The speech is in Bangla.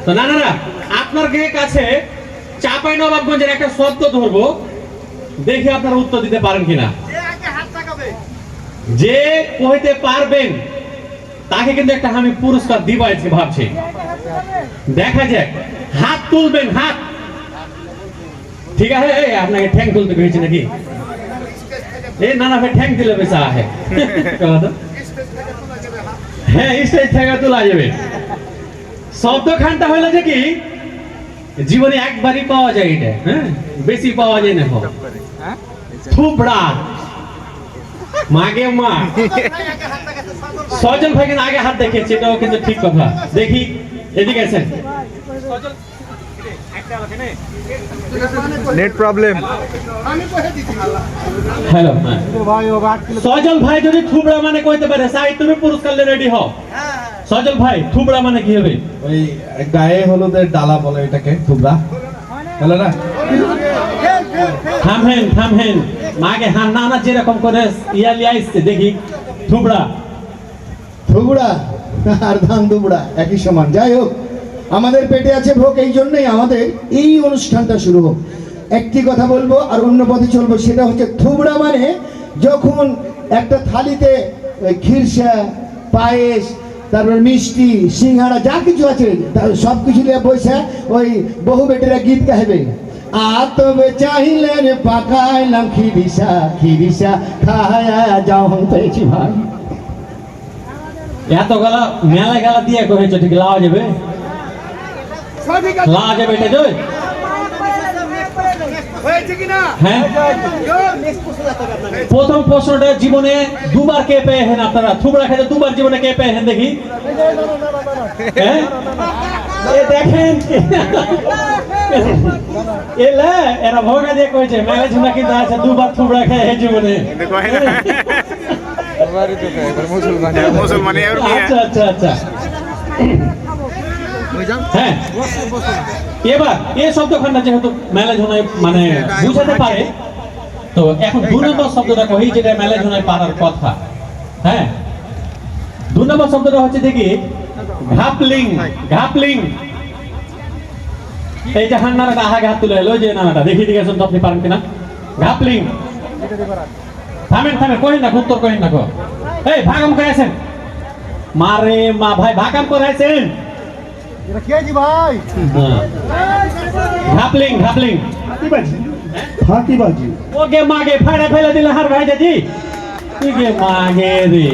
তো না আপনার কাছে চাঁপাইনবাবগঞ্জের একটা শব্দ ধরবো, দেখি আপনারা উত্তর দিতে পারেন কিনা। যে কইতে পারবেন তাকে কিন্তু একটা আমি পুরস্কার দিবাইছি ভাবছি, দেখা যাক। হাত তুলবেন, হাত। ঠিক আছে, আপনাকে ঠ্যাং তুলতে কইছি নাকি? না ভাই, ঠ্যাং দিলে বেশা আছে। হ্যাঁ, স্টেজ থেকে তোলা যাবে। শব্দখানটা হইলো যে কি, জীবনে একবারই পাওয়া যায় এটা, হ্যাঁ, বেশি পাওয়া যায় না। থুবড়া মাগে মা। সজল ভাই কিন্তু আগে হাত দেখিয়েছে, এটাও কিন্তু ঠিক কথা। দেখি এদিকে আছেন। Net problem. হ্যালো, সজল ভাই যদি থুবড়া মানে কইতে পারে, সাই তুমি পুরস্কার রেডি হও। সজল ভাই, থুবড়া মানে কি হবে? ওই গায়ে হলুদের ডালা বলে এটাকে থুবড়া, হলো না? থামহেন মাগে হান না যেরকম করে ইয়ালি আইছে, দেখি থুবড়া। থুবড়া আর ধান দুবড়া একই সমান। যাই হোক, আমাদের পেটে আছে ভোগ, এই জন্যই আমাদের এই অনুষ্ঠানটা শুরু হোক। একটি কথা বলবো আর অন্য পথে চলবো, সেটা হচ্ছে থুবড়া মানে যখন একটা থালিতে খিরসা, পায়েস, তারপর মিষ্টি, সিঙ্গাড়া যা কিছু আছে সব কিছু নিয়ে বসে ওই বহু বেটেরা গীত গাইবে। আর তবে চাইলেন পাকাইলাম খিরিসা খায়া যাও পেয়েছি ভাই। এত গলা মেলা গেলা দিয়ে কহেছো, ঠিক লাওয়া যাবে? লাওয়া যাবে এটা জয়? হ্যাঁ, প্রথম প্রশ্নটা, জীবনে দুবার কে পেয়েছেন আপনারা? থুবড়া খেতে দুবার জীবনে কে পেয়েছেন দেখি? হ্যাঁ, দেখেন এরা ভোগা দিয়ে কয়েছে মেলা ঝুনা কিন্তু আছে দুবার থুবড়া খেয়ে জীবনে। আচ্ছা আচ্ছা আচ্ছা, হ্যাঁ। এবার এই শব্দখানটা যেহেতু মেলা ঝুনায় মানে বুঝাতে পারে, তো এখন 2 নম্বর শব্দটা কই, যেটা মেলা ঝুনায় পারার কথা। হ্যাঁ, 2 নম্বর শব্দটা হচ্ছে দেখি ঘাপলিং। এই যে হান্নাটা আগে হাত তুলে এলো, যে নানাটা দেখি দিকে শুনতে আপনি পারেন কিনা। ঘাপলিং। থামেন কহেন না, উত্তর কহেন না। এই ভাগাম করে আছেন মারে মা ভাই, ভাগাম করে আছেন ঘাপলিং। ফাঁকিবাজি। ওকে মাগে ফাড়া ফেলে দিলে হার ভাই দাদি, তুই গে মাগে রে।